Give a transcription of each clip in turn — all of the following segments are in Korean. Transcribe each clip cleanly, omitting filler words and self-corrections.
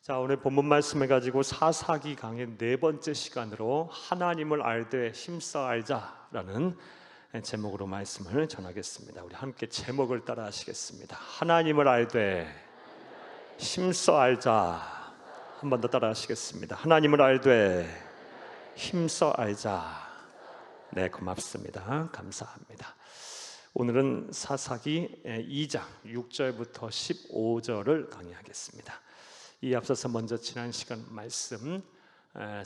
자, 오늘 본문 말씀을 가지고 사사기 강의 네 번째 시간으로 하나님을 알되 힘써 알자라는 제목으로 말씀을 전하겠습니다. 우리 함께 제목을 따라 하시겠습니다. 하나님을 알되 힘써 알자. 한 번 더 따라 하시겠습니다. 하나님을 알되 힘써 알자. 네, 고맙습니다. 감사합니다. 오늘은 사사기 2장 6절부터 15절을 강의하겠습니다. 이 앞서서 먼저 지난 시간 말씀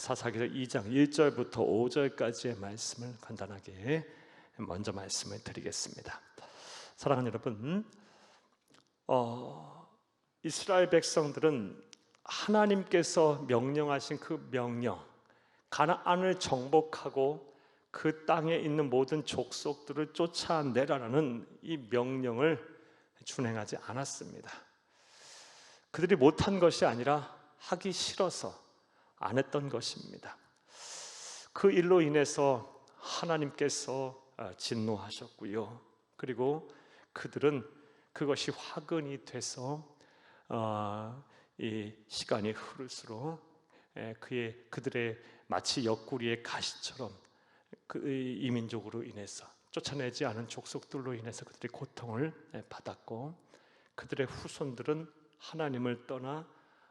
사사기 2장 1절부터 5절까지의 말씀을 간단하게 먼저 말씀을 드리겠습니다. 사랑하는 여러분, 이스라엘 백성들은 하나님께서 명령하신 그 명령, 가나안을 정복하고 그 땅에 있는 모든 족속들을 쫓아내라는 이 명령을 준행하지 않았습니다. 그들이 못한 것이 아니라 하기 싫어서 안 했던 것입니다. 그 일로 인해서 하나님께서 진노하셨고요. 그리고 그들은 그것이 화근이 돼서 이 시간이 흐를수록 그들의 마치 옆구리의 가시처럼 이 민족으로 인해서 쫓아내지 않은 족속들로 인해서 그들이 고통을 받았고, 그들의 후손들은 하나님을 떠나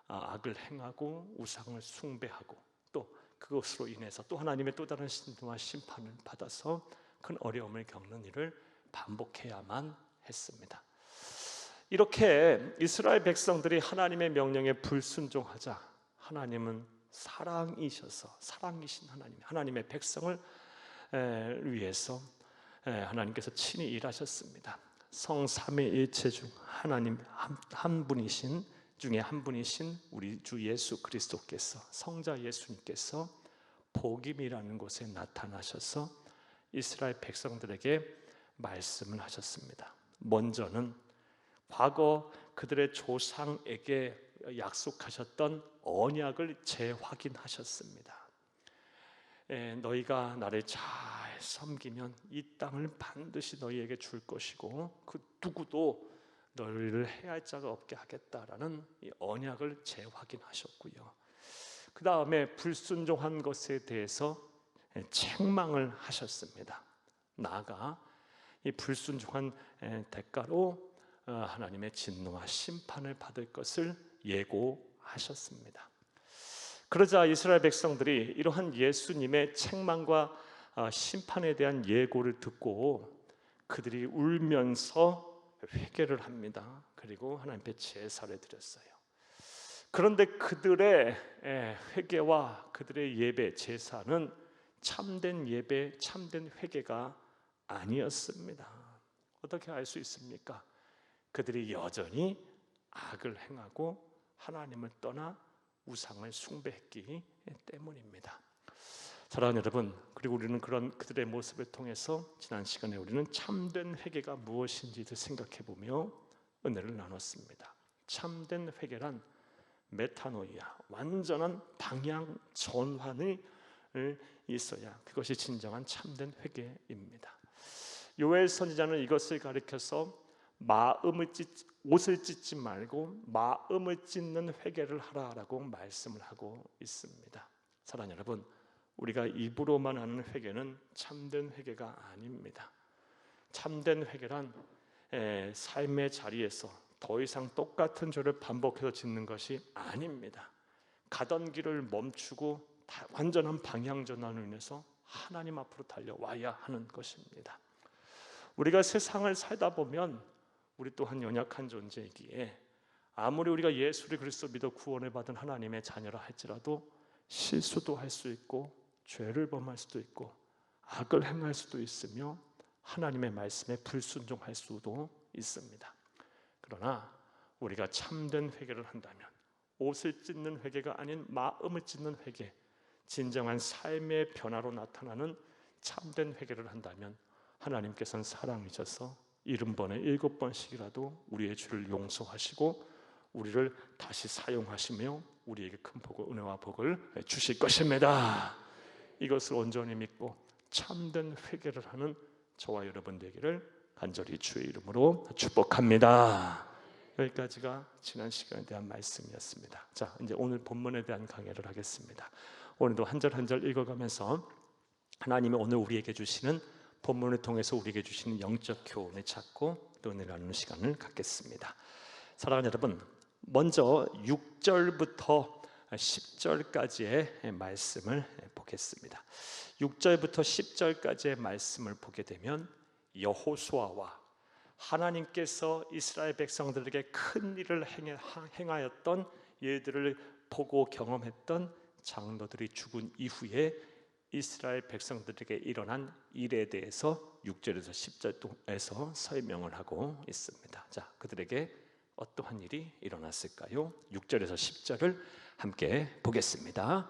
악을 행하고 우상을 숭배하고 또 그것으로 인해서 또 하나님의 또 다른 진노와 심판을 받아서 큰 어려움을 겪는 일을 반복해야만 했습니다. 이렇게 이스라엘 백성들이 하나님의 명령에 불순종하자 하나님은 사랑이셔서 사랑이신 하나님의 백성을 위해서 하나님께서 친히 일하셨습니다. 성삼위일체 중 하나님 한 분이신 중에 한 분이신 우리 주 예수 그리스도께서, 성자 예수님께서 복임이라는 곳에 나타나셔서 이스라엘 백성들에게 말씀을 하셨습니다. 먼저는 과거 그들의 조상에게 약속하셨던 언약을 재확인하셨습니다. 너희가 나를 잘 섬기면 이 땅을 반드시 너희에게 줄 것이고 그 누구도 너희를 해할 자가 없게 하겠다라는 이 언약을 재확인하셨고요. 그 다음에 불순종한 것에 대해서 책망을 하셨습니다. 나아가 이 불순종한 대가로 하나님의 진노와 심판을 받을 것을 예고하셨습니다. 그러자 이스라엘 백성들이 이러한 예수님의 책망과 심판에 대한 예고를 듣고 그들이 울면서 회개를 합니다. 그리고 하나님께 제사를 드렸어요. 그런데 그들의 회개와 그들의 예배, 제사는 참된 예배, 참된 회개가 아니었습니다. 어떻게 알 수 있습니까? 그들이 여전히 악을 행하고 하나님을 떠나 우상을 숭배했기 때문입니다. 사랑하는 여러분, 그리고 우리는 그런 그들의 모습을 통해서 지난 시간에 우리는 참된 회개가 무엇인지도 생각해보며 은혜를 나눴습니다. 참된 회개란 메타노이아, 완전한 방향 전환이 있어야 그것이 진정한 참된 회개입니다. 요엘 선지자는 이것을 가리켜서 옷을 찢지 말고 마음을 찢는 회개를 하라라고 말씀을 하고 있습니다. 사랑하는 여러분, 우리가 입으로만 하는 회개는 참된 회개가 아닙니다. 참된 회개란 삶의 자리에서 더 이상 똑같은 죄를 반복해서 짓는 것이 아닙니다. 가던 길을 멈추고 완전한 방향 전환으로 인해서 하나님 앞으로 달려와야 하는 것입니다. 우리가 세상을 살다 보면 우리 또한 연약한 존재이기에 아무리 우리가 예수 그리스도 믿어 구원을 받은 하나님의 자녀라 할지라도 실수도 할 수 있고 죄를 범할 수도 있고 악을 행할 수도 있으며 하나님의 말씀에 불순종할 수도 있습니다. 그러나 우리가 참된 회개를 한다면 옷을 찢는 회개가 아닌 마음을 찢는 회개, 진정한 삶의 변화로 나타나는 참된 회개를 한다면 하나님께서는 사랑이셔서 70번에 7번씩이라도 우리의 죄를 용서하시고 우리를 다시 사용하시며 우리에게 큰 복을, 은혜와 복을 주실 것입니다. 이것을 온전히 믿고 참된 회개를 하는 저와 여러분 되기를 간절히 주의 이름으로 축복합니다. 여기까지가 지난 시간에 대한 말씀이었습니다. 자, 이제 오늘 본문에 대한 강해를 하겠습니다. 오늘도 한 절 한 절 읽어가면서 하나님이 오늘 우리에게 주시는 본문을 통해서 우리에게 주시는 영적 교훈을 찾고 또 은혜를 나누는 시간을 갖겠습니다. 사랑하는 여러분, 먼저 6절부터 10절까지의 말씀을 보겠습니다. 6절부터 10절까지의 말씀을 보게 되면 여호수아와 하나님께서 이스라엘 백성들에게 큰 일을 행하였던 일들을 보고 경험했던 장로들이 죽은 이후에 이스라엘 백성들에게 일어난 일에 대해서 6절에서 10절에서 설명을 하고 있습니다. 자, 그들에게 어떠한 일이 일어났을까요? 6절에서 10절을 함께 보겠습니다.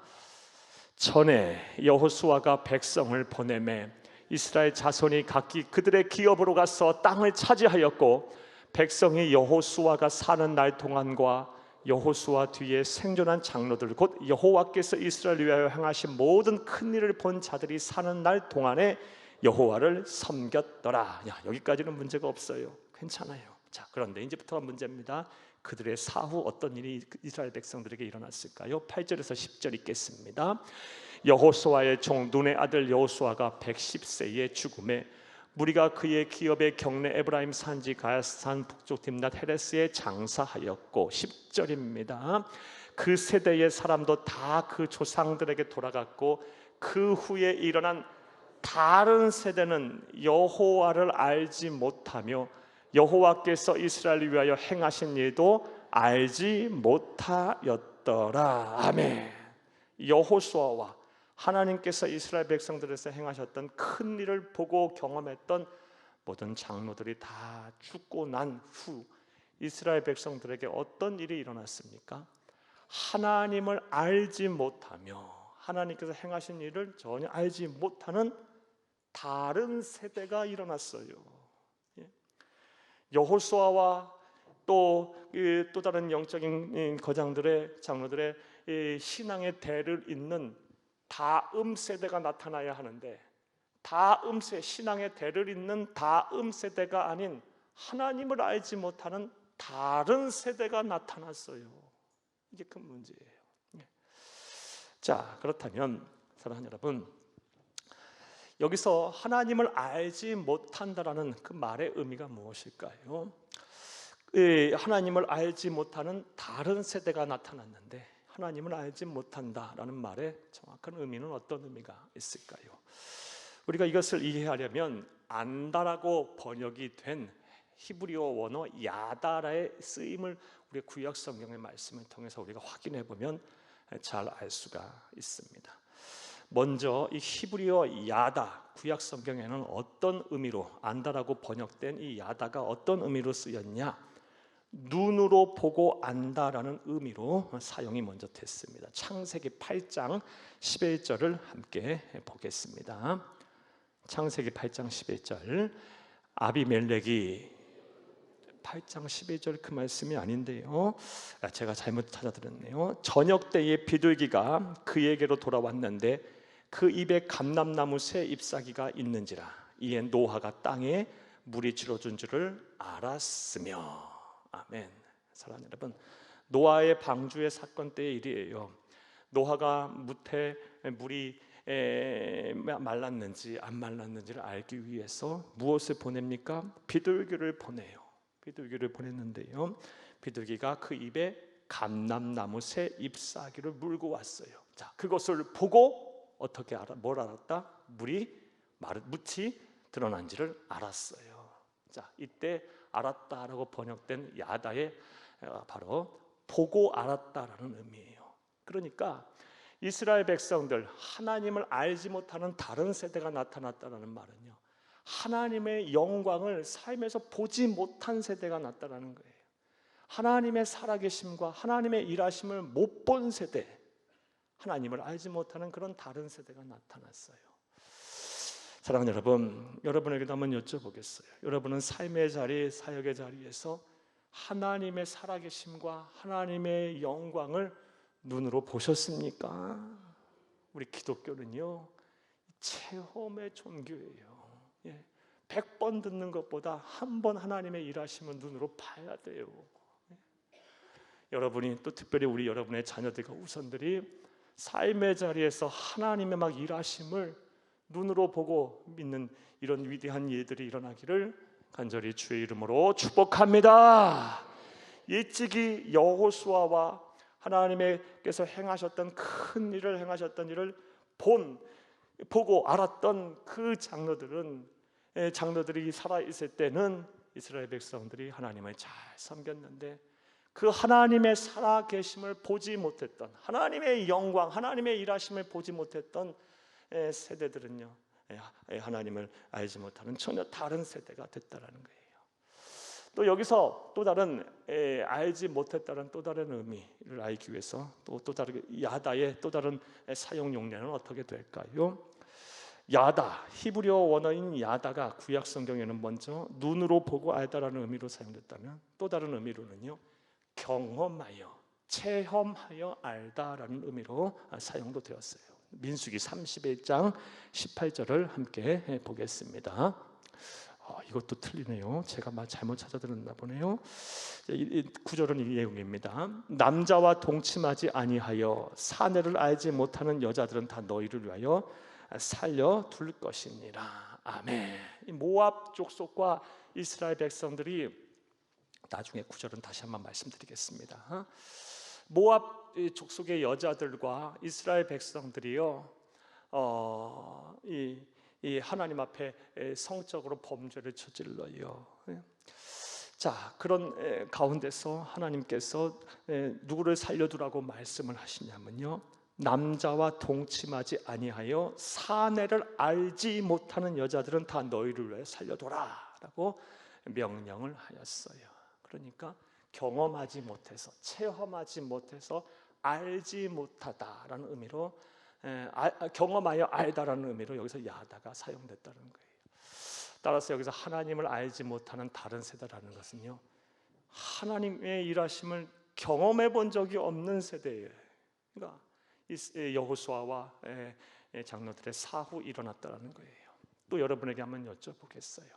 전에 여호수아가 백성을 보내매 이스라엘 자손이 각기 그들의 기업으로 가서 땅을 차지하였고, 백성이 여호수아가 사는 날 동안과 여호수아 뒤에 생존한 장로들 곧 여호와께서 이스라엘 위하여 행하신 모든 큰 일을 본 자들이 사는 날 동안에 여호와를 섬겼더라. 여기까지는 문제가 없어요. 괜찮아요. 자, 그런데 이제부터가 문제입니다. 그들의 사후 어떤 일이 이스라엘 백성들에게 일어났을까요? 8절에서 10절 읽겠습니다. 여호수아의 종 눈의 아들 여호수아가 110세에 죽음에 무리가 그의 기업의 경내 에브라임 산지 가야산 북쪽 딥낫 헤레스에 장사하였고, 10절입니다. 그 세대의 사람도 다 그 조상들에게 돌아갔고, 그 후에 일어난 다른 세대는 여호와를 알지 못하며 여호와께서 이스라엘을 위하여 행하신 일도 알지 못하였더라. 아멘. 여호수아와 하나님께서 이스라엘 백성들에서 행하셨던 큰 일을 보고 경험했던 모든 장로들이 다 죽고 난 후 이스라엘 백성들에게 어떤 일이 일어났습니까? 하나님을 알지 못하며 하나님께서 행하신 일을 전혀 알지 못하는 다른 세대가 일어났어요. 여호수아와 또 다른 영적인 거장들의 장로들의 신앙의 대를 잇는 다음 세대가 나타나야 하는데, 신앙의 대를 잇는 다음 세대가 아닌 하나님을 알지 못하는 다른 세대가 나타났어요. 이게 큰 문제예요. 자, 그렇다면 사랑하는 여러분, 여기서 하나님을 알지 못한다라는 그 말의 의미가 무엇일까요? 하나님을 알지 못하는 다른 세대가 나타났는데 하나님을 알지 못한다라는 말의 정확한 의미는 어떤 의미가 있을까요? 우리가 이것을 이해하려면 안다라고 번역이 된 히브리어 원어 야다라의 쓰임을 우리 구약 성경의 말씀을 통해서 우리가 확인해 보면 잘 알 수가 있습니다. 먼저 이 히브리어 야다, 구약 성경에는 어떤 의미로, 안다라고 번역된 이 야다가 어떤 의미로 쓰였냐? 눈으로 보고 안다라는 의미로 사용이 먼저 됐습니다. 창세기 8장 11절을 함께 보겠습니다. 창세기 8장 11절. 아비멜렉이 8장 11절 그 말씀이 아닌데요, 제가 잘못 찾아들었네요. 저녁 때에 비둘기가 그에게로 돌아왔는데 그 입에 감람나무 새 잎사귀가 있는지라. 이에 노아가 땅에 물이 줄어든 줄을 알았으며. 아멘. 사랑하는 여러분, 노아의 방주의 사건 때의 일이에요. 노아가 무태 물이 말랐는지 안 말랐는지를 알기 위해서 무엇을 보냅니까? 비둘기를 보내요. 비둘기를 보냈는데요, 비둘기가 그 입에 감람나무 새 잎사귀를 물고 왔어요. 자, 그것을 보고 어떻게 뭘 알았다? 무치 드러난지를 알았어요. 자, 이때 알았다라고 번역된 야다의 바로 보고 알았다라는 의미예요. 그러니까 이스라엘 백성들, 하나님을 알지 못하는 다른 세대가 나타났다는 말은요, 하나님의 영광을 삶에서 보지 못한 세대가 나타나는 거예요. 하나님의 살아계심과 하나님의 일하심을 못 본 세대, 하나님을 알지 못하는 그런 다른 세대가 나타났어요. 사랑하는 여러분, 여러분에게도 한번 여쭤보겠어요. 여러분은 삶의 자리, 사역의 자리에서 하나님의 살아계심과 하나님의 영광을 눈으로 보셨습니까? 우리 기독교는요, 체험의 종교예요. 100번 듣는 것보다 한 번 하나님의 일하심을 눈으로 봐야 돼요. 여러분이 또 특별히 우리 여러분의 자녀들과 후손들이 삶의 자리에서 하나님의 막 일하심을 눈으로 보고 믿는 이런 위대한 일들이 일어나기를 간절히 주의 이름으로 축복합니다. 일찍이 여호수아와 하나님께서 행하셨던 큰 일을 행하셨던 일을 보고 알았던 그 장로들이 살아있을 때는 이스라엘 백성들이 하나님을 잘 섬겼는데, 그 하나님의 살아계심을 보지 못했던, 하나님의 영광, 하나님의 일하심을 보지 못했던 세대들은요, 하나님을 알지 못하는 전혀 다른 세대가 됐다라는 거예요. 또 여기서 또 다른 알지 못했다는 또 다른 의미를 알기 위해서 또 다른 야다의 또 다른 사용 용례는 어떻게 될까요? 야다, 히브리어 원어인 야다가 구약 성경에는 먼저 눈으로 보고 알다라는 의미로 사용됐다면, 또 다른 의미로는요, 경험하여, 체험하여 알다라는 의미로 사용도 되었어요. 민수기 31장 18절을 함께 보겠습니다. 이것도 틀리네요. 제가 잘못 찾아들었나 보네요. 이 구절은 이 내용입니다. 남자와 동침하지 아니하여 사내를 알지 못하는 여자들은 다 너희를 위하여 살려둘 것이니라. 아멘. 모압 족속과 이스라엘 백성들이, 나중에 구절은 다시 한번 말씀드리겠습니다. 모압 족속의 여자들과 이스라엘 백성들이요, 이 하나님 앞에 성적으로 범죄를 저질러요. 자, 그런 가운데서 하나님께서 누구를 살려두라고 말씀을 하시냐면요, 남자와 동침하지 아니하여 사내를 알지 못하는 여자들은 다 너희를 위해 살려둬라라고 명령을 하였어요. 그러니까 경험하지 못해서, 체험하지 못해서, 알지 못하다라는 의미로, 경험하여 알다라는 의미로 여기서 야다가 사용됐다는 거예요. 따라서 여기서 하나님을 알지 못하는 다른 세대라는 것은요, 하나님의 일하심을 경험해 본 적이 없는 세대예요. 그러니까 여호수아와 장로들의 사후 일어났다는 거예요. 또 여러분에게 한번 여쭤보겠어요.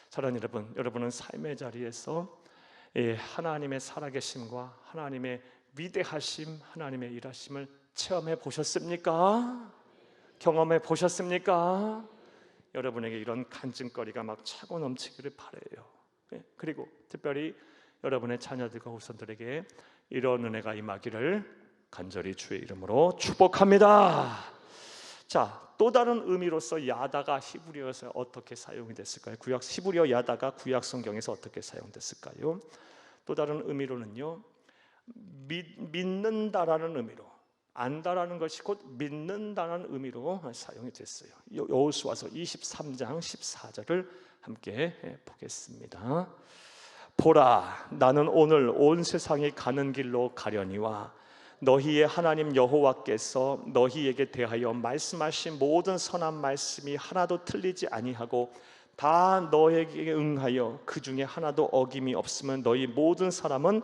사랑하는 여러분, 여러분은 삶의 자리에서 하나님의 살아계심과 하나님의 위대하심, 하나님의 일하심을 체험해 보셨습니까? 경험해 보셨습니까? 여러분에게 이런 간증거리가 막 차고 넘치기를 바라요. 그리고 특별히 여러분의 자녀들과 후손들에게 이런 은혜가 임하기를 간절히 주의 이름으로 축복합니다. 자, 또 다른 의미로서 야다가 히브리어에서 어떻게 사용이 됐을까요? 히브리어 야다가 구약 성경에서 어떻게 사용됐을까요? 또 다른 의미로는요, 믿는다라는 의미로, 안다라는 것이 곧 믿는다는 의미로 사용이 됐어요. 여호수아서 23장 14절을 함께 보겠습니다. 보라, 나는 오늘 온 세상이 가는 길로 가려니와 너희의 하나님 여호와께서 너희에게 대하여 말씀하신 모든 선한 말씀이 하나도 틀리지 아니하고 다 너에게 응하여 그 중에 하나도 어김이 없으면 너희 모든 사람은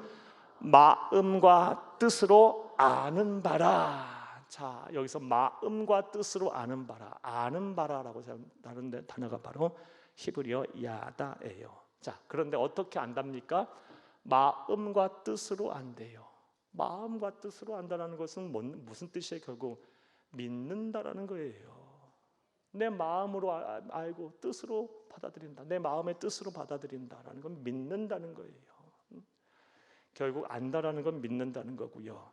마음과 뜻으로 아는 바라. 자, 여기서 마음과 뜻으로 아는 바라라고 다른 단어가 바로 히브리어 야다예요. 자, 그런데 어떻게 안답니까? 마음과 뜻으로 안대요. 마음과 뜻으로 안다라는 것은 무슨 뜻이에요? 결국 믿는다라는 거예요. 내 마음으로 알고 뜻으로 받아들인다, 내 마음의 뜻으로 받아들인다라는 건 믿는다는 거예요. 결국 안다라는 건 믿는다는 거고요.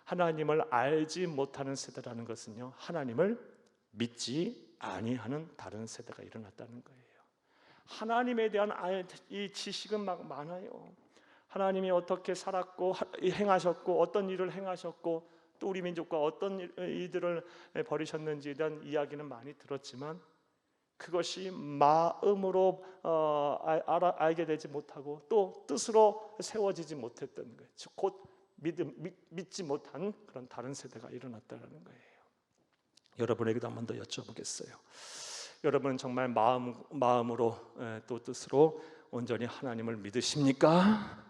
하나님을 알지 못하는 세대라는 것은요, 하나님을 믿지 아니하는 다른 세대가 일어났다는 거예요. 하나님에 대한 이 지식은 막 많아요. 하나님이 어떻게 살았고 행하셨고 어떤 일을 행하셨고 또 우리 민족과 어떤 일들을 벌이셨는지에 대한 이야기는 많이 들었지만 그것이 마음으로 알게 되지 못하고 또 뜻으로 세워지지 못했던 거예요. 즉 곧 믿지 못한 그런 다른 세대가 일어났다는 거예요. 여러분에게도 한 번 더 여쭤보겠어요. 여러분은 정말 마음으로 또 뜻으로 온전히 하나님을 믿으십니까?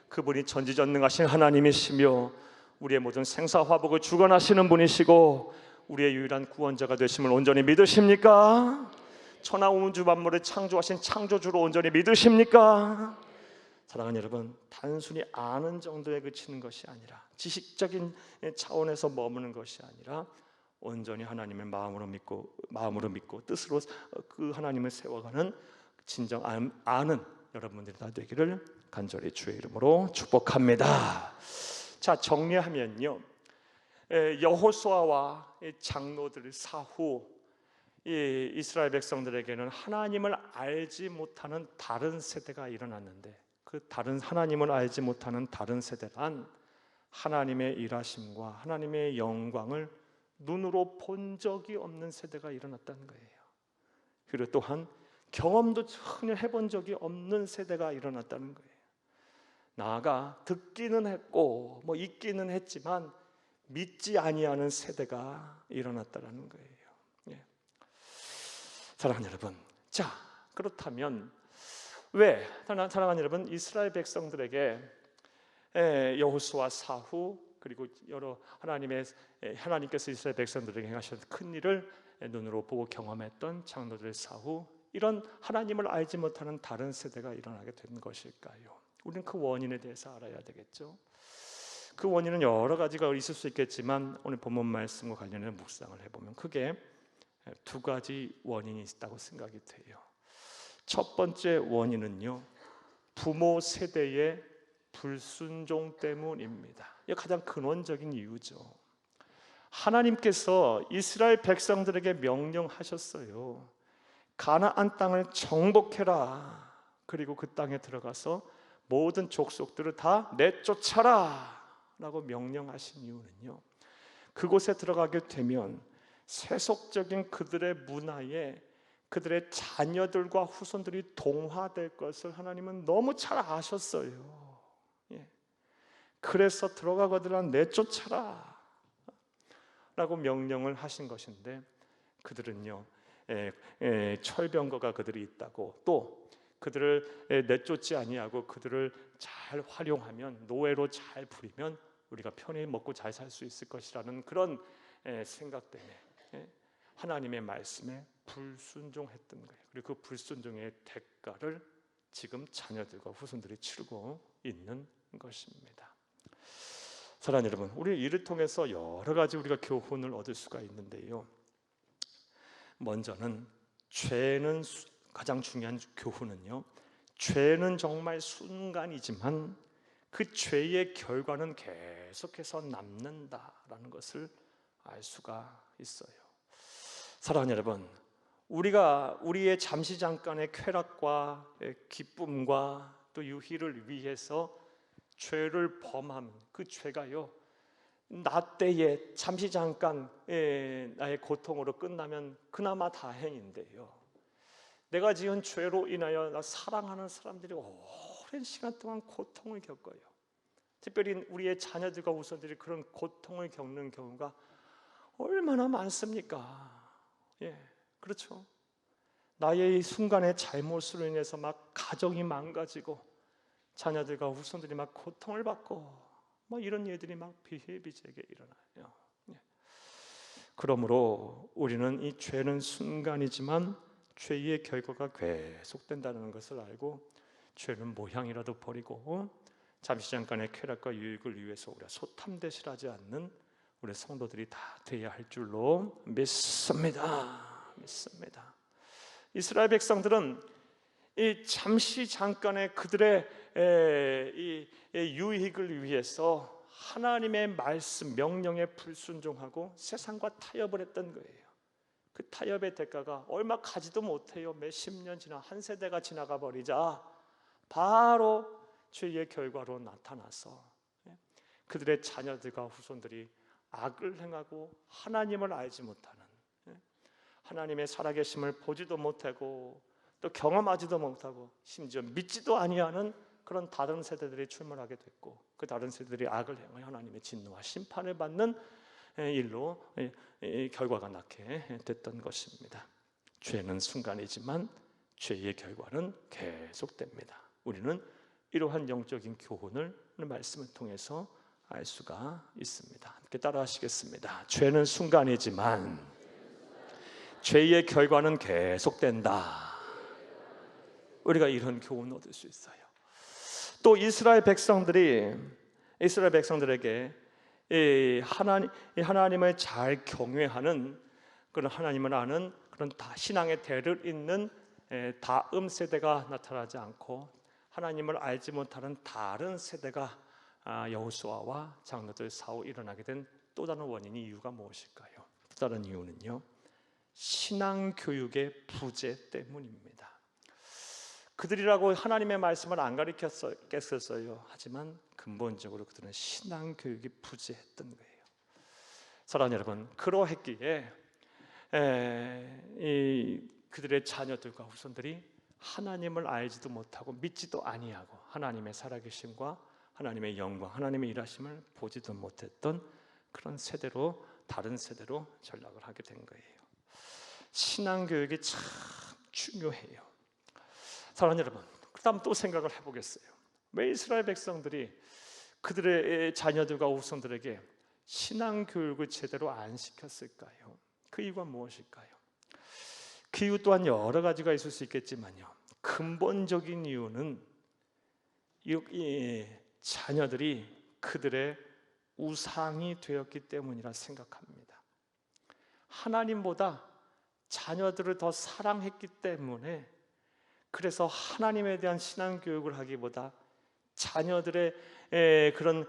그분이 전지전능하신 하나님이시며 우리의 모든 생사화복을 주관하시는 분이시고 우리의 유일한 구원자가 되심을 온전히 믿으십니까? 천하 우주 만물을 창조하신 창조주로 온전히 믿으십니까? 사랑하는 여러분, 단순히 아는 정도에 그치는 것이 아니라 지식적인 차원에서 머무는 것이 아니라 온전히 하나님을 마음으로 믿고 뜻으로 그 하나님을 세워가는 진정 아는 여러분들이 다 되기를 간절히 주의 이름으로 축복합니다. 자, 정리하면요, 여호수아와 장로들 사후 이스라엘 백성들에게는 하나님을 알지 못하는 다른 세대가 일어났는데, 그 다른 하나님을 알지 못하는 다른 세대란 하나님의 일하심과 하나님의 영광을 눈으로 본 적이 없는 세대가 일어났다는 거예요. 그리고 또한 경험도 전혀 해본 적이 없는 세대가 일어났다는 거예요. 나아가 듣기는 했고 읽기는 했지만 믿지 아니하는 세대가 일어났다는 거예요. 사랑하는 여러분, 자, 그렇다면 왜 사랑하는 여러분, 이스라엘 백성들에게 여호수아 사후 그리고 여러 하나님께서 이스라엘 백성들에게 행하셨던 큰 일을 눈으로 보고 경험했던 장로들 사후 이런 하나님을 알지 못하는 다른 세대가 일어나게 된 것일까요? 우리는 그 원인에 대해서 알아야 되겠죠. 그 원인은 여러 가지가 있을 수 있겠지만 오늘 본문 말씀과 관련해 묵상을 해보면 크게 두 가지 원인이 있다고 생각이 돼요. 첫 번째 원인은요, 부모 세대의 불순종 때문입니다. 이게 가장 근원적인 이유죠. 하나님께서 이스라엘 백성들에게 명령하셨어요. 가나안 땅을 정복해라. 그리고 그 땅에 들어가서 모든 족속들을 다 내쫓아라 라고 명령하신 이유는요, 그곳에 들어가게 되면 세속적인 그들의 문화에 그들의 자녀들과 후손들이 동화될 것을 하나님은 너무 잘 아셨어요. 그래서 들어가거든 내쫓아라 라고 명령을 하신 것인데, 그들은요 철병거가 그들이 있다고, 또 그들을 내쫓지 아니하고 그들을 잘 활용하면, 노예로 잘 부리면 우리가 편히 먹고 잘 살 수 있을 것이라는 그런 생각 때문에 하나님의 말씀에 불순종했던 거예요. 그리고 그 불순종의 대가를 지금 자녀들과 후손들이 치르고 있는 것입니다. 사랑하는 여러분, 우리 이를 통해서 여러 가지 우리가 교훈을 얻을 수가 있는데요, 먼저는 가장 중요한 교훈은요, 죄는 정말 순간이지만 그 죄의 결과는 계속해서 남는다라는 것을 알 수가 있어요. 사랑하는 여러분, 우리가 우리의 잠시 잠깐의 쾌락과 기쁨과 또 유희를 위해서 죄를 범하면 그 죄가요, 나 때에 잠시 잠깐 나의 고통으로 끝나면 그나마 다행인데요, 내가 지은 죄로 인하여 나 사랑하는 사람들이 오랜 시간 동안 고통을 겪어요. 특별히 우리의 자녀들과 후손들이 그런 고통을 겪는 경우가 얼마나 많습니까? 그렇죠. 나의 이 순간의 잘못으로 인해서 막 가정이 망가지고 자녀들과 후손들이 막 고통을 받고 이런 일들이 막 비일비재하게 일어나요. 그러므로 우리는 이 죄는 순간이지만 죄의 결과가 계속된다는 것을 알고 죄는 모양이라도 버리고 잠시 잠깐의 쾌락과 유익을 위해서 우리가 소탐대실하지 않는 우리 성도들이 다 되어야 할 줄로 믿습니다. 이스라엘 백성들은 이 잠시 잠깐의 그들의 이 유익을 위해서 하나님의 말씀 명령에 불순종하고 세상과 타협을 했던 거예요. 그 타협의 대가가 얼마 가지도 못해요. 몇십 년 지나 한 세대가 지나가 버리자 바로 죄의 결과로 나타나서 그들의 자녀들과 후손들이 악을 행하고 하나님을 알지 못하는, 하나님의 살아계심을 보지도 못하고 또 경험하지도 못하고 심지어 믿지도 아니하는 그런 다른 세대들이 출몰하게 됐고, 그 다른 세대들이 악을 행하여 하나님의 진노와 심판을 받는 일로 결과가 낳게 됐던 것입니다. 죄는 순간이지만 죄의 결과는 계속됩니다. 우리는 이러한 영적인 교훈을 말씀을 통해서 알 수가 있습니다. 함께 따라하시겠습니다. 죄는 순간이지만 죄의 결과는 계속된다. 우리가 이런 교훈을 얻을 수 있어요. 또 이스라엘 백성들에게 하나님을 잘 경외하는, 그런 하나님을 아는 그런 신앙의 대를 잇는 다음 세대가 나타나지 않고 하나님을 알지 못하는 다른 세대가 여호수아와 장로들 사후 일어나게 된 또 다른 원인이, 이유가 무엇일까요? 또 다른 이유는요, 신앙 교육의 부재 때문입니다. 그들이라고 하나님의 말씀을 안 가르쳤겠어요. 하지만 근본적으로 그들은 신앙 교육이 부재했던 거예요. 사랑하는 여러분, 그러했기에 그들의 자녀들과 후손들이 하나님을 알지도 못하고 믿지도 아니하고 하나님의 살아계심과 하나님의 영광, 하나님의 일하심을 보지도 못했던 그런 세대로, 다른 세대로 전락을 하게 된 거예요. 신앙 교육이 참 중요해요. 사랑하는 여러분, 그다음 또 생각을 해보겠어요. 왜 이스라엘 백성들이 그들의 자녀들과 후손들에게 신앙 교육을 제대로 안 시켰을까요? 그 이유가 무엇일까요? 그 이유 또한 여러 가지가 있을 수 있겠지만요, 근본적인 이유는 이 자녀들이 그들의 우상이 되었기 때문이라 생각합니다. 하나님보다 자녀들을 더 사랑했기 때문에, 그래서 하나님에 대한 신앙 교육을 하기보다 자녀들의 그런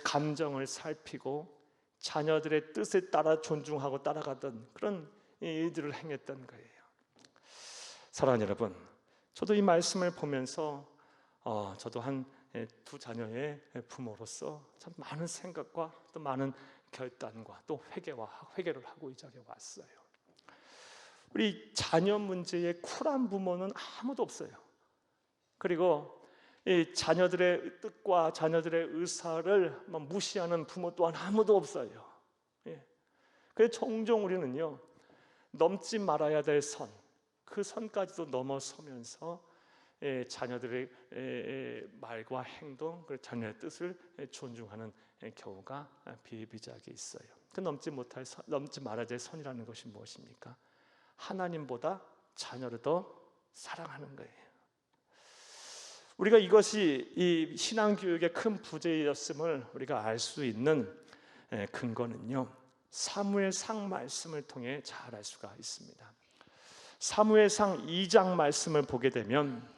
감정을 살피고 자녀들의 뜻에 따라 존중하고 따라가던 그런 일들을 행했던 거예요. 사랑하는 여러분, 저도 이 말씀을 보면서 저도 한 두 자녀의 부모로서 참 많은 생각과 또 많은 결단과 또 회개를 하고 이 자리에 왔어요. 우리 자녀 문제에 쿨한 부모는 아무도 없어요. 그리고 이 자녀들의 뜻과 자녀들의 의사를 무시하는 부모 또한 아무도 없어요. 그래서 종종 우리는요, 넘지 말아야 될 선, 그 선까지도 넘어서면서 자녀들의 말과 행동, 그리고 자녀의 뜻을 존중하는 경우가 비일비재하게 있어요. 그 넘지 말아야 될 선이라는 것이 무엇입니까? 하나님보다 자녀를 더 사랑하는 거예요. 우리가 이것이 이 신앙교육의 큰 부재였음을 우리가 알 수 있는 근거는요, 사무엘상 말씀을 통해 잘 알 수가 있습니다. 사무엘상 2장 말씀을 보게 되면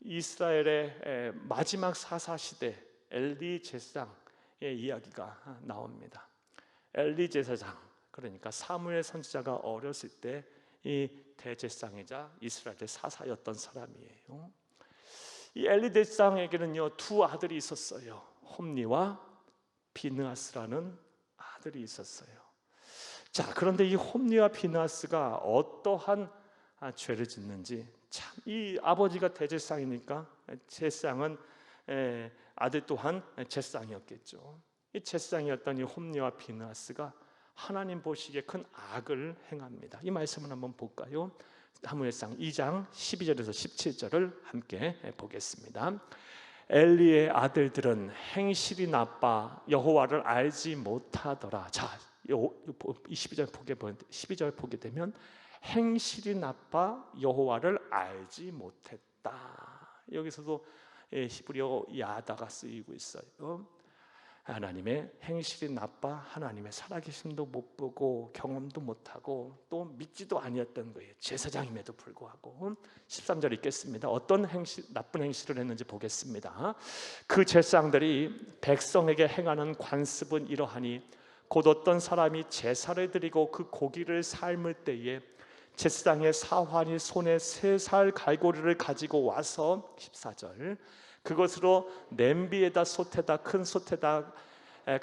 이스라엘의 마지막 사사시대 엘리 제사장의 이야기가 나옵니다. 엘리 제사장, 그러니까 사무엘 선지자가 어렸을 때 이 대제사장이자 이스라엘의 사사였던 사람이에요. 이 엘리 제사장에게는요, 두 아들이 있었어요. 홈니와 비느하스라는 아들이 있었어요. 자, 그런데 이 홈니와 비느하스가 어떠한 죄를 짓는지, 참 이 아버지가 대제사장이니까 제사장은 아들 또한 제사장이었겠죠. 이 제사장이었던 이 홈니와 비느하스가 하나님 보시기에 큰 악을 행합니다. 이 말씀을 한번 볼까요? 사무엘상 2장 12절에서 17절을 함께 보겠습니다. 엘리의 아들들은 행실이 나빠 여호와를 알지 못하더라. 자, 12절 보게 되면 행실이 나빠 여호와를 알지 못했다. 여기서도 히브리어 야다가 쓰이고 있어요. 하나님의 행실이 나빠 하나님의 살아계심도 못 보고 경험도 못하고 또 믿지도 아니었던 거예요. 제사장임에도 불구하고. 13절 읽겠습니다. 어떤 나쁜 행실을 했는지 보겠습니다. 그 제사장들이 백성에게 행하는 관습은 이러하니 곧 어떤 사람이 제사를 드리고 그 고기를 삶을 때에 제사장의 사환이 손에 3살 갈고리를 가지고 와서 14절 그것으로 냄비에다 솥에다 큰 솥에다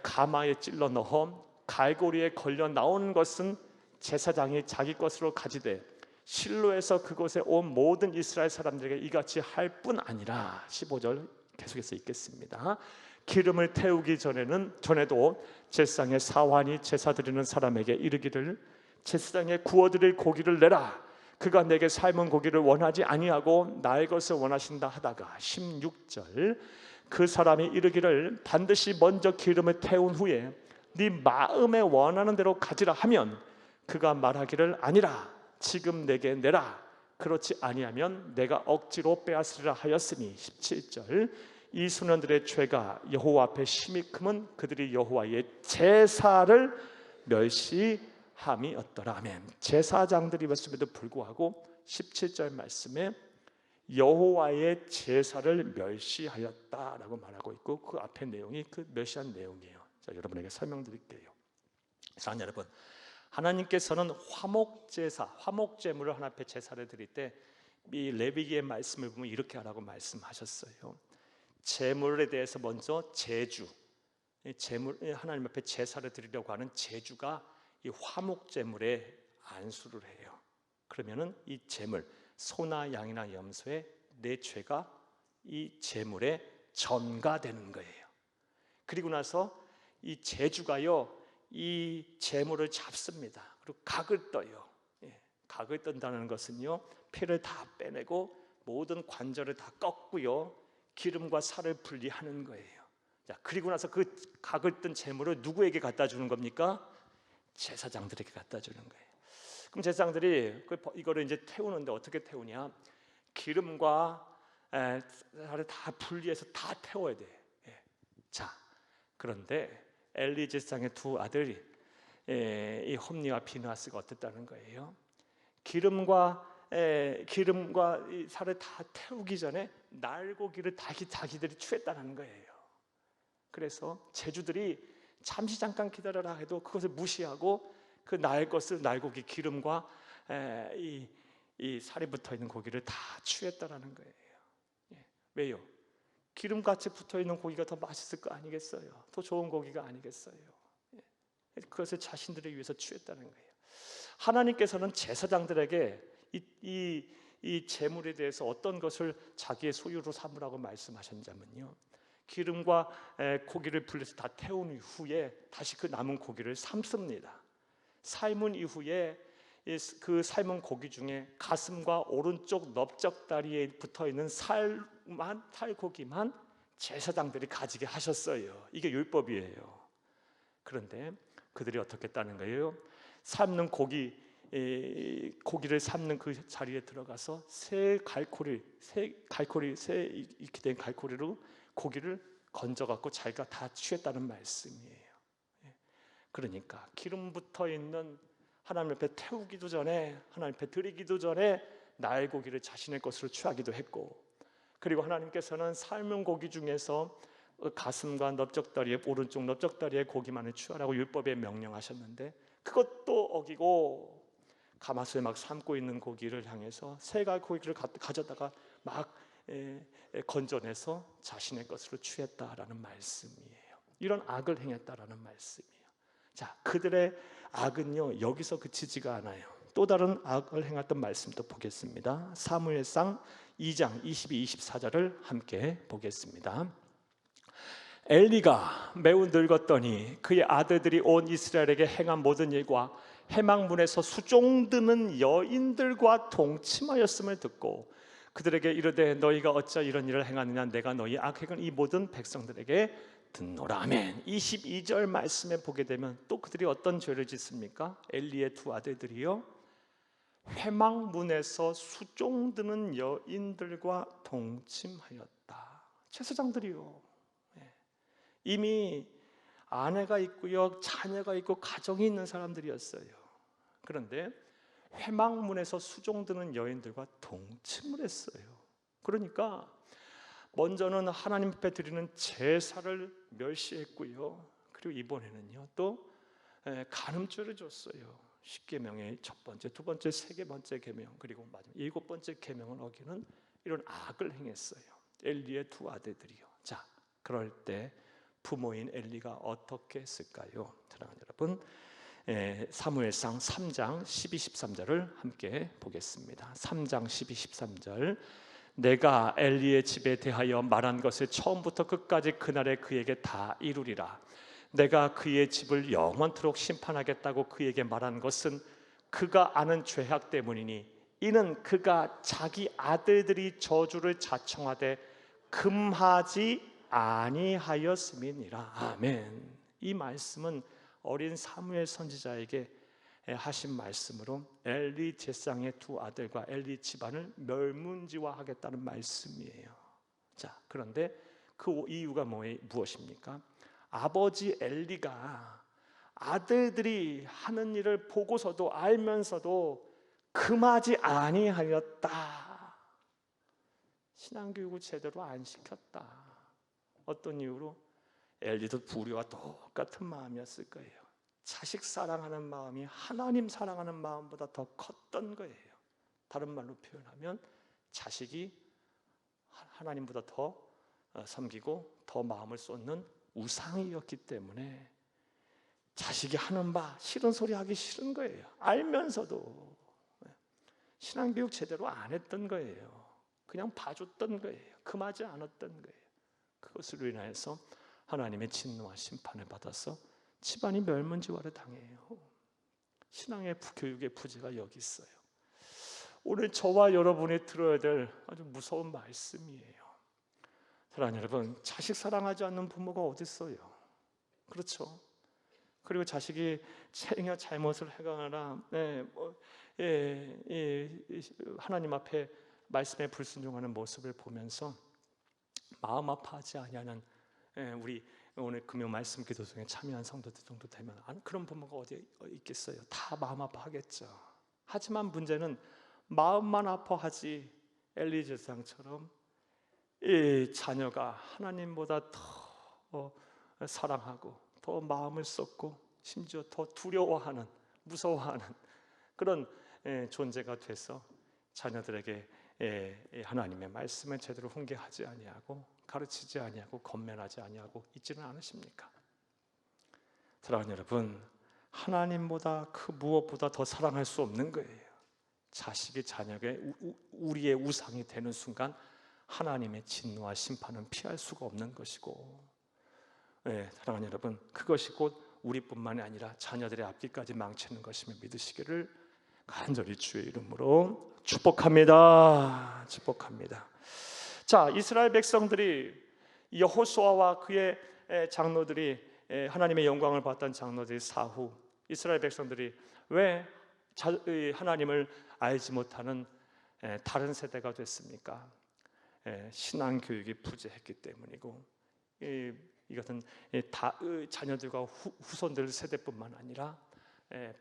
가마에 찔러 넣어 갈고리에 걸려 나온 것은 제사장이 자기 것으로 가지되 실로에서 그곳에 온 모든 이스라엘 사람들에게 이같이 할 뿐 아니라 15절 계속해서 읽겠습니다. 기름을 태우기 전에도 제사장의 사환이 제사 드리는 사람에게 이르기를 제사장에 구워드릴 고기를 내라. 그가 내게 삶은 고기를 원하지 아니하고 나의 것을 원하신다 하다가 16절 그 사람이 이르기를 반드시 먼저 기름을 태운 후에 네 마음에 원하는 대로 가지라 하면 그가 말하기를 아니라 지금 내게 내라. 그렇지 아니하면 내가 억지로 빼앗으리라 하였으니 17절 이 소년들의 죄가 여호와 앞에 심히 크면 그들이 여호와의 제사를 멸시함이었더라. 아멘. 제사장들이었음에도 불구하고 17절 말씀에 여호와의 제사를 멸시하였다라고 말하고 있고, 그 앞에 내용이 그 멸시한 내용이에요. 자, 여러분에게 설명드릴게요. 사랑하는 여러분, 하나님께서는 화목제사, 화목제물을 하나님 앞에 제사를 드릴 때 이 레위기의 말씀을 보면 이렇게 하라고 말씀하셨어요. 제물에 대해서 먼저 제주, 제물, 하나님 앞에 제사를 드리려고 하는 제주가 이 화목제물에 안수를 해요. 그러면은 이 제물, 소나 양이나 염소의 내 죄가 이 제물에 전가되는 거예요. 그리고 나서 이 제주가요, 이 제물을 잡습니다. 그리고 각을 떠요. 각을 뜬다는 것은요, 피를 다 빼내고 모든 관절을 다 꺾고요, 기름과 살을 분리하는 거예요. 자, 그리고 나서 그 각을 뜬 제물을 누구에게 갖다 주는 겁니까? 제사장들에게 갖다 주는 거예요. 그럼 제사장들이 이거를 이제 태우는데 어떻게 태우냐? 기름과 살을 다 분리해서 다 태워야 돼. 자, 그런데 엘리 제사장의 두 아들이 이 홈니와 비느하스가 어땠다는 거예요? 기름과 이 살을 다 태우기 전에 날고기를 자기들이 취했다는 거예요. 그래서 제주들이 잠시 잠깐 기다려라 해도 그것을 무시하고 그 날고기 기름과 이 살이 붙어 있는 고기를 다 취했다라는 거예요. 왜요? 기름같이 붙어 있는 고기가 더 맛있을 거 아니겠어요? 더 좋은 고기가 아니겠어요? 그것을 자신들을 위해서 취했다는 거예요. 하나님께서는 제사장들에게 이 제물에 대해서 어떤 것을 자기의 소유로 삼으라고 말씀하셨냐면요, 기름과 고기를 분리해서 다 태운 이후에 다시 그 남은 고기를 삶습니다. 삶은 이후에 그 삶은 고기 중에 가슴과 오른쪽 넓적다리에 붙어있는 살고기만 제사장들이 가지게 하셨어요. 이게 율법이에요. 그런데 그들이 어떻게 했다는 거예요? 삶는 고기를 삶는 그 자리에 들어가서 새 이렇게 된 갈고리로 고기를 건져갖고 자기가 다 취했다는 말씀이에요. 그러니까 기름 붙어 있는 하나님 앞에 태우기도 전에, 하나님 앞에 드리기도 전에 날고기를 자신의 것으로 취하기도 했고, 그리고 하나님께서는 삶은 고기 중에서 가슴과 넓적다리에, 오른쪽 넓적다리의 고기만을 취하라고 율법에 명령하셨는데, 그것도 어기고 가마솥에 막 삶고 있는 고기를 향해서 새갈 고기를 가져다가 막 건져내서 자신의 것으로 취했다라는 말씀이에요. 이런 악을 행했다라는 말씀이에요. 자, 그들의 악은요, 여기서 그치지가 않아요. 또 다른 악을 행했던 말씀도 보겠습니다. 사무엘상 2장 22, 24절을 함께 보겠습니다. 엘리가 매우 늙었더니 그의 아들들이 온 이스라엘에게 행한 모든 일과 해망문에서 수종드는 여인들과 동침하였음을 듣고 그들에게 이르되 너희가 어찌 이런 일을 행하느냐, 내가 너희 악행을 이 모든 백성들에게 듣노라. 아멘. 22절 말씀에 보게 되면 또 그들이 어떤 죄를 짓습니까? 엘리의 두 아들들이요, 회막문에서 수종드는 여인들과 동침하였다. 제사장들이요, 이미 아내가 있고요, 자녀가 있고 가정이 있는 사람들이었어요. 그런데 회막문에서 수종드는 여인들과 동침을 했어요. 그러니까 먼저는 하나님 앞에 드리는 제사를 멸시했고요, 그리고 이번에는요 또 간음죄를 줬어요. 10계명의 첫 번째, 두 번째, 세 번째 계명, 그리고 마지막 7번째 계명을 어기는 이런 악을 행했어요. 엘리의 두 아들들이요. 자, 그럴 때 부모인 엘리가 어떻게 했을까요? 사랑하는 여러분, 사무엘상 3장 12, 13절을 함께 보겠습니다. 3장 12, 13절. 내가 엘리의 집에 대하여 말한 것을 처음부터 끝까지 그날에 그에게 다 이루리라. 내가 그의 집을 영원토록 심판하겠다고 그에게 말한 것은 그가 아는 죄악 때문이니 이는 그가 자기 아들들이 저주를 자청하되 금하지 아니하였음이니라. 아멘. 이 말씀은 어린 사무엘 선지자에게 하신 말씀으로 엘리 제사장의 두 아들과 엘리 집안을 멸문지화하겠다는 말씀이에요. 자, 그런데 그 이유가 무엇입니까? 아버지 엘리가 아들들이 하는 일을 보고서도 알면서도 금하지 아니하였다. 신앙교육을 제대로 안 시켰다. 어떤 이유로? 엘리도 부류와 똑같은 마음이었을 거예요. 자식 사랑하는 마음이 하나님 사랑하는 마음보다 더 컸던 거예요. 다른 말로 표현하면 자식이 하나님보다 더 섬기고 더 마음을 쏟는 우상이었기 때문에 자식이 하는 바 싫은 소리 하기 싫은 거예요. 알면서도 신앙교육 제대로 안 했던 거예요. 그냥 봐줬던 거예요. 금하지 않았던 거예요. 그것으로 인해서 하나님의 진노와 심판을 받아서 집안이 멸문지화를 당해요. 신앙의 교육의 부재가 여기 있어요. 오늘 저와 여러분이 들어야 될 아주 무서운 말씀이에요. 사랑하는 여러분, 자식 사랑하지 않는 부모가 어디 있어요? 그렇죠? 그리고 자식이 행여 잘못을 행하거나 하나님 앞에 말씀에 불순종하는 모습을 보면서 마음 아파하지 아니하는 우리 오늘 금요 말씀 기도 중에 참여한 성도들 정도 되면 그런 부모가 어디 있겠어요? 다 마음 아파하겠죠. 하지만 문제는 마음만 아파하지 엘리 제사장처럼 이 자녀가 하나님보다 더 사랑하고 더 마음을 쏟고 심지어 더 두려워하는 무서워하는 그런 존재가 돼서 자녀들에게 하나님의 말씀을 제대로 훈계하지 아니하고 가르치지 아니하고 권면하지 아니하고 있지는 않으십니까? 사랑하는 여러분, 하나님보다 그 무엇보다 더 사랑할 수 없는 거예요. 자식이 자녀에게 우리의 우상이 되는 순간 하나님의 진노와 심판은 피할 수가 없는 것이고, 사랑하는 여러분, 그것이 곧 우리뿐만이 아니라 자녀들의 앞길까지 망치는 것임을 믿으시기를 간절히 주의 이름으로 축복합니다. 축복합니다. 자, 이스라엘 백성들이 여호수아와 그의 장로들이 하나님의 영광을 봤던 장로들이 사후 이스라엘 백성들이 왜 하나님을 알지 못하는 다른 세대가 됐습니까? 신앙 교육이 부재했기 때문이고, 이것은 자녀들과 후손들 세대뿐만 아니라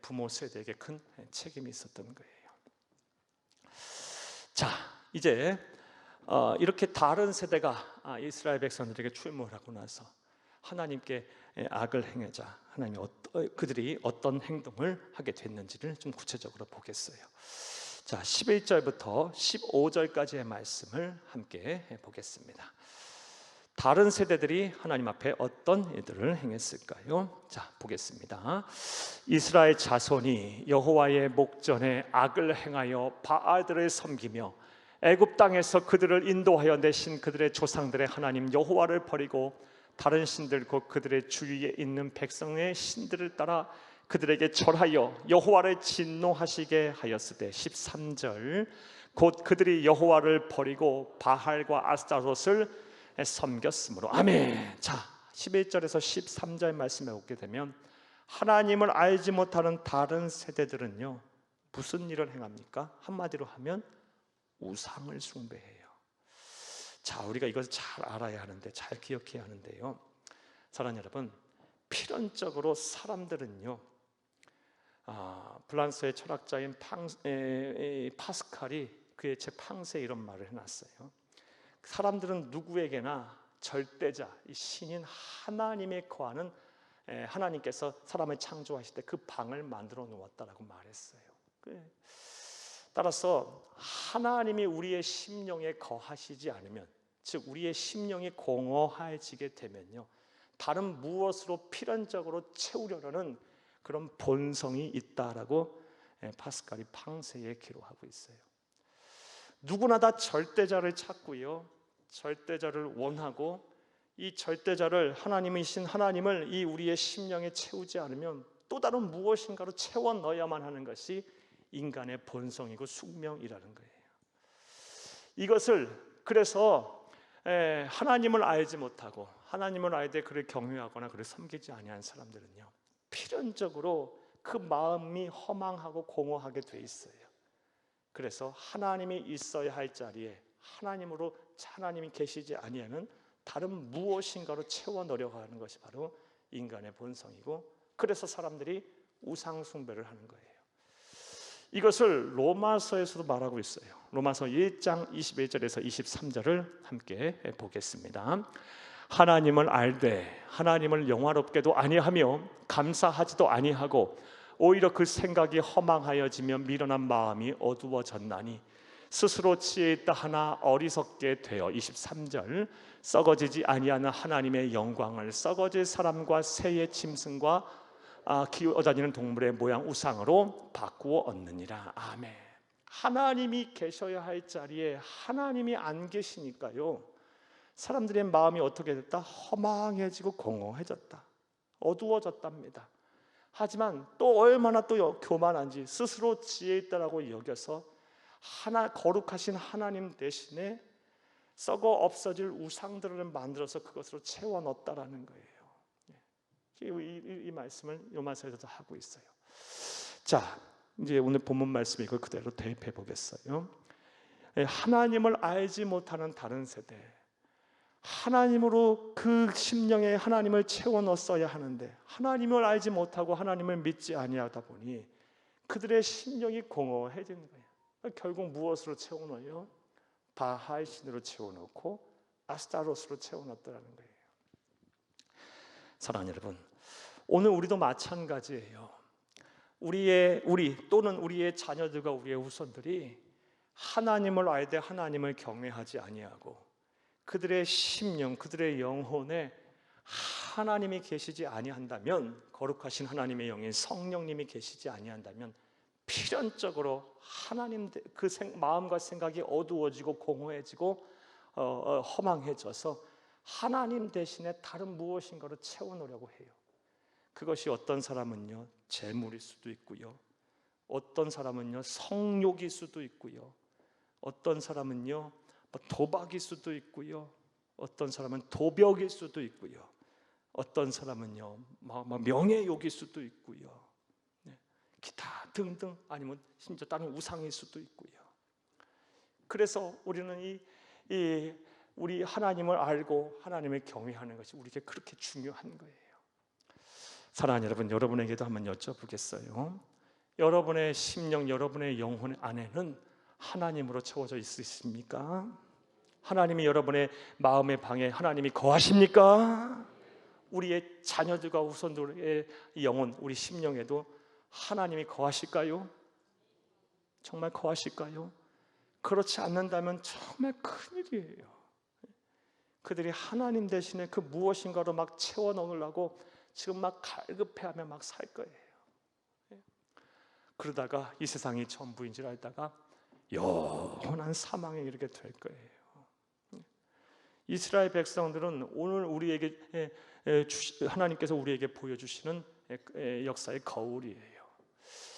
부모 세대에게 큰 책임이 있었던 거예요. 자, 이제 이렇게 다른 세대가 이스라엘 백성들에게 출몰을 하고 나서 하나님께 악을 행하자 하나님이 그들이 어떤 행동을 하게 됐는지를 좀 구체적으로 보겠어요. 자, 11절부터 15절까지의 말씀을 함께 보겠습니다. 다른 세대들이 하나님 앞에 어떤 일들을 행했을까요? 자, 보겠습니다. 이스라엘 자손이 여호와의 목전에 악을 행하여 바알들을 섬기며 애굽 땅에서 그들을 인도하여 내신 그들의 조상들의 하나님 여호와를 버리고 다른 신들 곧 그들의 주위에 있는 백성의 신들을 따라 그들에게 절하여 여호와를 진노하시게 하였으되 13절 곧 그들이 여호와를 버리고 바알과 아스타롯을 섬겼으므로. 아멘. 자, 11절에서 13절 말씀에 오게 되면 하나님을 알지 못하는 다른 세대들은요 무슨 일을 행합니까? 한마디로 하면 우상을 숭배해요. 자, 우리가 이것을 잘 알아야 하는데, 잘 기억해야 하는데요, 사랑하는 여러분, 필연적으로 사람들은요 프랑스의 철학자인 파스칼이 그의 책 팡세 이런 말을 해놨어요. 사람들은 누구에게나 절대자, 이 신인 하나님에 거하는 하나님께서 사람을 창조하실 때 그 방을 만들어 놓았다라고 말했어요. 따라서 하나님이 우리의 심령에 거하시지 않으면, 즉 우리의 심령이 공허해지게 되면요 다른 무엇으로 필연적으로 채우려는 그런 본성이 있다라고 파스칼이 팡세에 기록하고 있어요. 누구나 다 절대자를 찾고요 절대자를 원하고, 이 절대자를 하나님이신 하나님을 이 우리의 심령에 채우지 않으면 또 다른 무엇인가로 채워 넣어야만 하는 것이 인간의 본성이고 숙명이라는 거예요. 이것을 그래서 하나님을 알지 못하고 하나님을 알되 그를 경외하거나 그를 섬기지 아니한 사람들은요 필연적으로 그 마음이 허망하고 공허하게 돼 있어요. 그래서 하나님이 있어야 할 자리에 하나님이 계시지 아니하는 다른 무엇인가로 채워 넣으려고 하는 것이 바로 인간의 본성이고, 그래서 사람들이 우상 숭배를 하는 거예요. 이것을 로마서에서도 말하고 있어요. 로마서 1장 21절에서 23절을 함께 보겠습니다. 하나님을 알되 하나님을 영화롭게도 아니하며 감사하지도 아니하고 오히려 그 생각이 허망하여지며 미련한 마음이 어두워졌나니 스스로 지혜 있다 하나 어리석게 되어 23절 썩어지지 아니하는 하나님의 영광을 썩어질 사람과 새의 짐승과 기어다니는 동물의 모양 우상으로 바꾸어 얻느니라. 아멘. 하나님이 계셔야 할 자리에 하나님이 안 계시니까요, 사람들의 마음이 어떻게 됐다? 허망해지고 공허해졌다, 어두워졌답니다. 하지만 또 얼마나 또 교만한지 스스로 지혜 있다라고 여겨서 거룩하신 하나님 대신에 썩어 없어질 우상들을 만들어서 그것으로 채워 넣었다라는 거예요. 이 말씀을 요마서에서도 하고 있어요. 자, 이제 오늘 본문 말씀 이걸 그대로 대입해 보겠어요. 하나님을 알지 못하는 다른 세대, 하나님으로 그 심령에 하나님을 채워 넣었어야 하는데 하나님을 알지 못하고 하나님을 믿지 아니하다 보니 그들의 심령이 공허해지는 거예요. 결국 무엇으로 채워 넣어요? 바알 신으로 채워 넣고 아스타로스로 채워 넣었다는 거예요. 사랑하는 여러분, 오늘 우리도 마찬가지예요. 우리 또는 우리의 자녀들과 우리의 후손들이 하나님을 알되 하나님을 경외하지 아니하고 그들의 심령, 그들의 영혼에 하나님이 계시지 아니한다면, 거룩하신 하나님의 영인 성령님이 계시지 아니한다면 필연적으로 하나님 그 마음과 생각이 어두워지고 공허해지고 허망해져서 하나님 대신에 다른 무엇인가로 채워놓으려고 해요. 그것이 어떤 사람은요 재물일 수도 있고요, 어떤 사람은요 성욕일 수도 있고요, 어떤 사람은요 도박일 수도 있고요, 어떤 사람은 도벽일 수도 있고요, 어떤 사람은요 명예욕일 수도 있고요, 기타 등등, 아니면 심지어 다른 우상일 수도 있고요. 그래서 우리는 우리 하나님을 알고 하나님을 경외하는 것이 우리에게 그렇게 중요한 거예요. 사랑하는 여러분, 여러분에게도 한번 여쭤보겠어요. 여러분의 심령, 여러분의 영혼 안에는 하나님으로 채워져 있으십니까? 하나님이 여러분의 마음의 방에 하나님이 거하십니까? 우리의 자녀들과 후손들의 영혼, 우리 심령에도 하나님이 거하실까요? 정말 거하실까요? 그렇지 않는다면 정말 큰일이에요. 그들이 하나님 대신에 그 무엇인가로 막 채워 넣으려고 지금 막 갈급해하며 막 살 거예요. 그러다가 이 세상이 전부인 줄 알다가 영원한 사망에 이르게 될 거예요. 이스라엘 백성들은 오늘 우리에게 하나님께서 우리에게 보여주시는 역사의 거울이에요.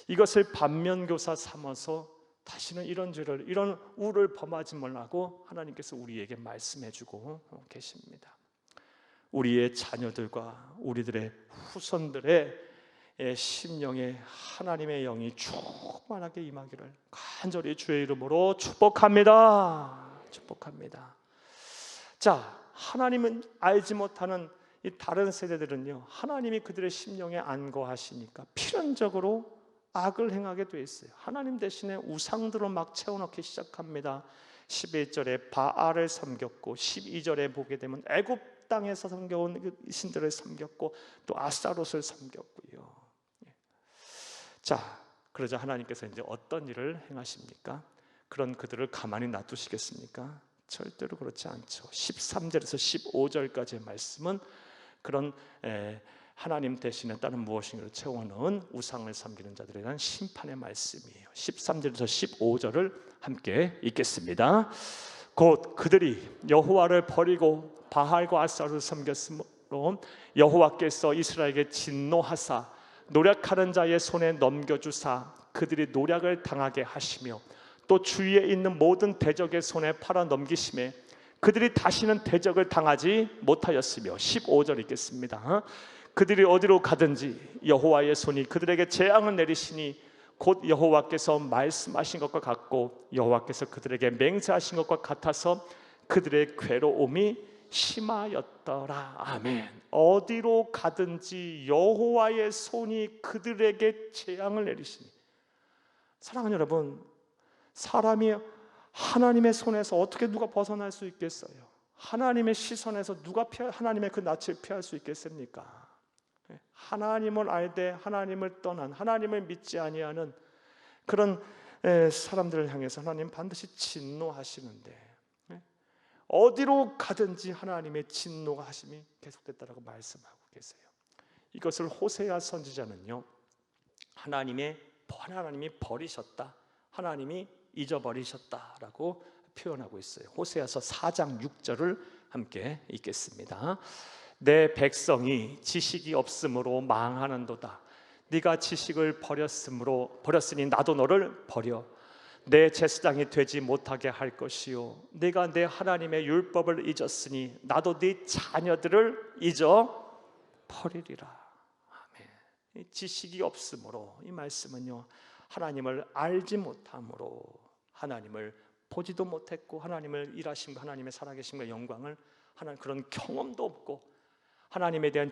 이것을 반면교사 삼아서 다시는 이런 죄를, 이런 우를 범하지 말라고 하나님께서 우리에게 말씀해주고 계십니다. 우리의 자녀들과 우리들의 후손들의 심령에 하나님의 영이 충만하게 임하기를 간절히 주의 이름으로 축복합니다. 축복합니다. 자, 하나님은 알지 못하는 이 다른 세대들은요, 하나님이 그들의 심령에 안 거하시니까 필연적으로 악을 행하게 돼 있어요. 하나님 대신에 우상들로 막 채워넣기 시작합니다. 11절에 바알을 섬겼고 12절에 보게 되면 애굽 땅에서 섬겨온 신들을 섬겼고 또 아스타롯을 섬겼고요. 자, 그러자 하나님께서 이제 어떤 일을 행하십니까? 그런 그들을 가만히 놔두시겠습니까? 절대로 그렇지 않죠. 13절에서 15절까지의 말씀은 그런 하나님 대신에 다른 무엇인가를 채워넣은 우상을 섬기는 자들에 대한 심판의 말씀이에요. 13절에서 15절을 함께 읽겠습니다. 곧 그들이 여호와를 버리고 바알과 아스타롯을 섬겼으므로 여호와께서 이스라엘에게 진노하사 노력하는 자의 손에 넘겨주사 그들이 노력을 당하게 하시며 또 주위에 있는 모든 대적의 손에 팔아 넘기심에 그들이 다시는 대적을 당하지 못하였으며 15절 읽겠습니다. 그들이 어디로 가든지 여호와의 손이 그들에게 재앙을 내리시니 곧 여호와께서 말씀하신 것과 같고 여호와께서 그들에게 맹세하신 것과 같아서 그들의 괴로움이 심하였더라. 아멘. 어디로 가든지 여호와의 손이 그들에게 재앙을 내리시니. 사랑하는 여러분, 사람이 하나님의 손에서 어떻게 누가 벗어날 수 있겠어요? 하나님의 시선에서 누가 하나님의 그 낯을 피할 수 있겠습니까? 하나님을 알되 하나님을 떠난, 하나님을 믿지 아니하는 그런 사람들을 향해서 하나님 반드시 진노하시는데, 어디로 가든지 하나님의 진노가 하심이 계속됐다라고 말씀하고 계세요. 이것을 호세아 선지자는요, 하나님이 버리셨다, 하나님이 잊어버리셨다라고 표현하고 있어요. 호세아서 4장 6절을 함께 읽겠습니다. 내 백성이 지식이 없으므로 망하는도다. 네가 지식을 버렸으니 나도 너를 버려 내 제사장이 되지 못하게 할 것이요, 네가 내 하나님의 율법을 잊었으니 나도 네 자녀들을 잊어 버리리라. 아멘. 지식이 없으므로, 이 말씀은요, 하나님을 알지 못함으로, 하나님을 보지도 못했고, 하나님을 일하심과 하나님의 살아계심과 영광을 하는 그런 경험도 없고, 하나님에 대한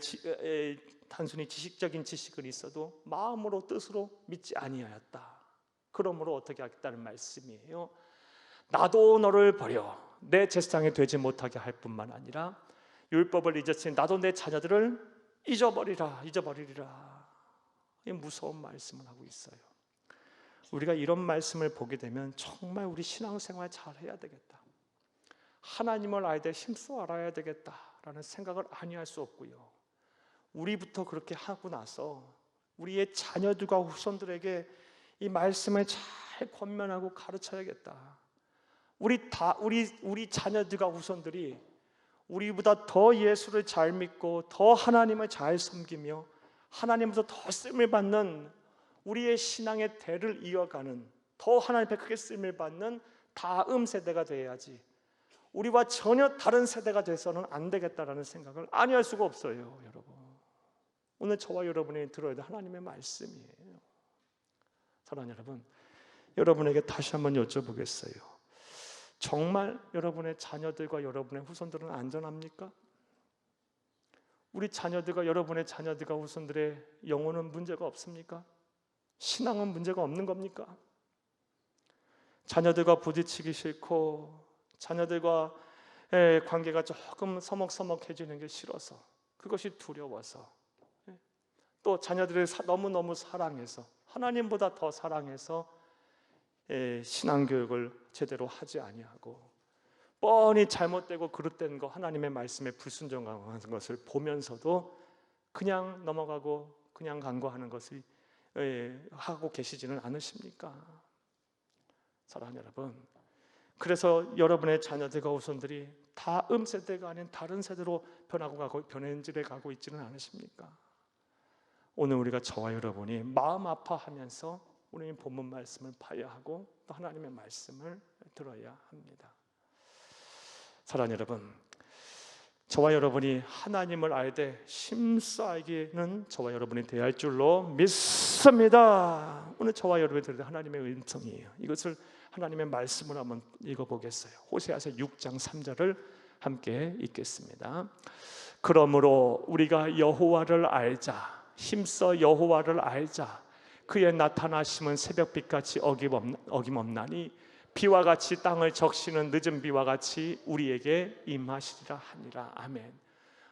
단순히 지식적인 지식은 있어도 마음으로 뜻으로 믿지 아니하였다. 그러므로 어떻게 하겠다는 말씀이에요. 나도 너를 버려 내 제사장이 되지 못하게 할 뿐만 아니라 율법을 잊었으니 나도 내 자녀들을 잊어버리리라. 이 무서운 말씀을 하고 있어요. 우리가 이런 말씀을 보게 되면 정말 우리 신앙생활 잘 해야 되겠다, 하나님을 알되 힘써 알아야 되겠다라는 생각을 아니할 수 없고요, 우리부터 그렇게 하고 나서 우리의 자녀들과 후손들에게 이 말씀을 잘 권면하고 가르쳐야겠다. 우리 자녀들과 후손들이 우리보다 더 예수를 잘 믿고 더 하나님을 잘 섬기며 하나님부터 더 쓰임을 받는, 우리의 신앙의 대를 이어가는, 더 하나님 앞에 크게 쓰임을 받는 다음 세대가 되어야지, 우리와 전혀 다른 세대가 돼서는 안 되겠다라는 생각을 아니할 수가 없어요. 여러분, 오늘 저와 여러분이 들어야 될 하나님의 말씀이에요. 사랑하는 여러분, 여러분에게 다시 한번 여쭤보겠어요. 정말 여러분의 자녀들과 여러분의 후손들은 안전합니까? 우리 자녀들과 여러분의 자녀들과 후손들의 영혼은 문제가 없습니까? 신앙은 문제가 없는 겁니까? 자녀들과 부딪히기 싫고 자녀들과 관계가 조금 서먹서먹해지는 게 싫어서, 그것이 두려워서, 또 자녀들을 너무너무 사랑해서, 하나님보다 더 사랑해서 신앙교육을 제대로 하지 아니하고, 뻔히 잘못되고 그릇된 거, 하나님의 말씀에 불순종하는 것을 보면서도 그냥 넘어가고 그냥 간과하는 것을 하고 계시지는 않으십니까? 사랑하는 여러분, 그래서 여러분의 자녀들과 후손들이 다음 세대가 아닌 다른 세대로 변해질해 가고 있지는 않으십니까? 오늘 우리가 저와 여러분이 마음 아파하면서 우리 본문 말씀을 봐야 하고 또 하나님의 말씀을 들어야 합니다. 사랑하는 여러분, 저와 여러분이 하나님을 알되 힘써 알기는 저와 여러분이 되어야 할 줄로 믿습니다. 오늘 저와 여러분이 들을 하나님의 음성이에요. 이것을 하나님의 말씀을 한번 읽어보겠어요. 호세아서 6장 3절을 함께 읽겠습니다. 그러므로 우리가 여호와를 알자, 힘써 여호와를 알자. 그의 나타나심은 새벽빛같이 어김없나니 비와 같이 땅을 적시는 늦은 비와 같이 우리에게 임하시리라 하니라. 아멘.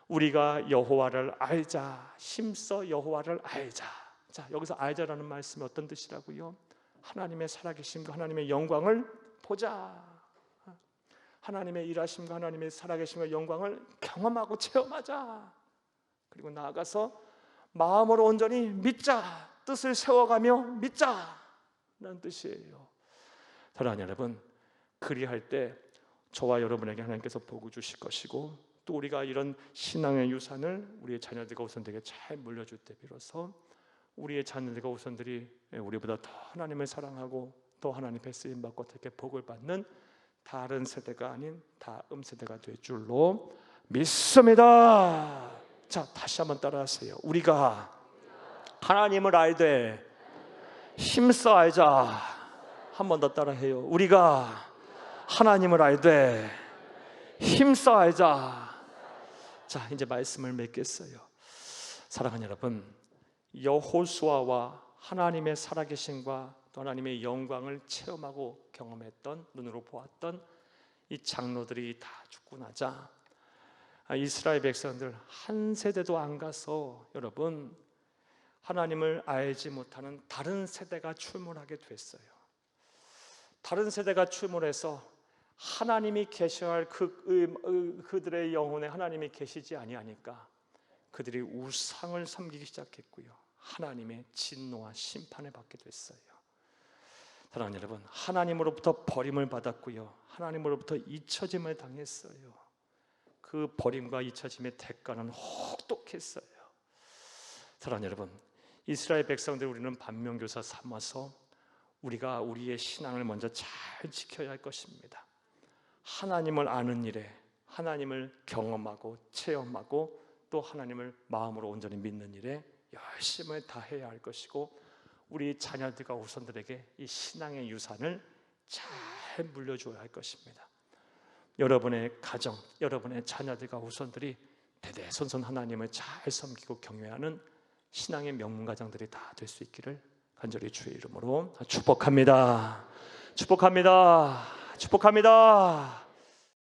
우리가 여호와를 알자, 힘써 여호와를 알자. 자, 여기서 알자라는 말씀이 어떤 뜻이라고요? 하나님의 살아계심과 하나님의 영광을 보자. 하나님의 일하심과 하나님의 살아계심과 영광을 경험하고 체험하자. 그리고 나아가서 마음으로 온전히 믿자. 뜻을 세워가며 믿자 라는 뜻이에요. 사랑하는 여러분, 그리할 때 저와 여러분에게 하나님께서 복을 주실 것이고, 또 우리가 이런 신앙의 유산을 우리의 자녀들과 후손들에게 잘 물려줄 때 비로소 우리의 자녀들과 후손들이 우리보다 더 하나님을 사랑하고 또 하나님의 쓰임받고 어떻게 복을 받는 다른 세대가 아닌 다음 세대가 될 줄로 믿습니다. 자, 다시 한번 따라하세요. 우리가 하나님을 알되 힘써 알자. 한 번 더 따라해요. 우리가 하나님을 알되 힘써 알자. 자, 이제 말씀을 맺겠어요. 사랑하는 여러분, 여호수아와 하나님의 살아계심과 또 하나님의 영광을 체험하고 경험했던, 눈으로 보았던 이 장로들이 다 죽고 나자 이스라엘 백성들 한 세대도 안 가서 여러분 하나님을 알지 못하는 다른 세대가 출몰하게 됐어요. 다른 세대가 출몰해서 하나님이 계셔야 할 그들의 영혼에 하나님이 계시지 아니하니까 그들이 우상을 섬기기 시작했고요, 하나님의 진노와 심판을 받게 됐어요. 사랑하는 여러분, 하나님으로부터 버림을 받았고요, 하나님으로부터 잊혀짐을 당했어요. 그 버림과 잊혀짐의 대가는 혹독했어요. 사랑하는 여러분, 이스라엘 백성들 우리는 반면교사 삼아서 우리가 우리의 신앙을 먼저 잘 지켜야 할 것입니다. 하나님을 아는 일에 하나님을 경험하고 체험하고 또 하나님을 마음으로 온전히 믿는 일에 열심을 다해야 할 것이고, 우리 자녀들과 후손들에게 이 신앙의 유산을 잘 물려줘야 할 것입니다. 여러분의 가정, 여러분의 자녀들과 후손들이 대대손손 하나님을 잘 섬기고 경외하는 신앙의 명문가정들이 다 될 수 있기를 간절히 주의 이름으로 축복합니다. 축복합니다. 축복합니다.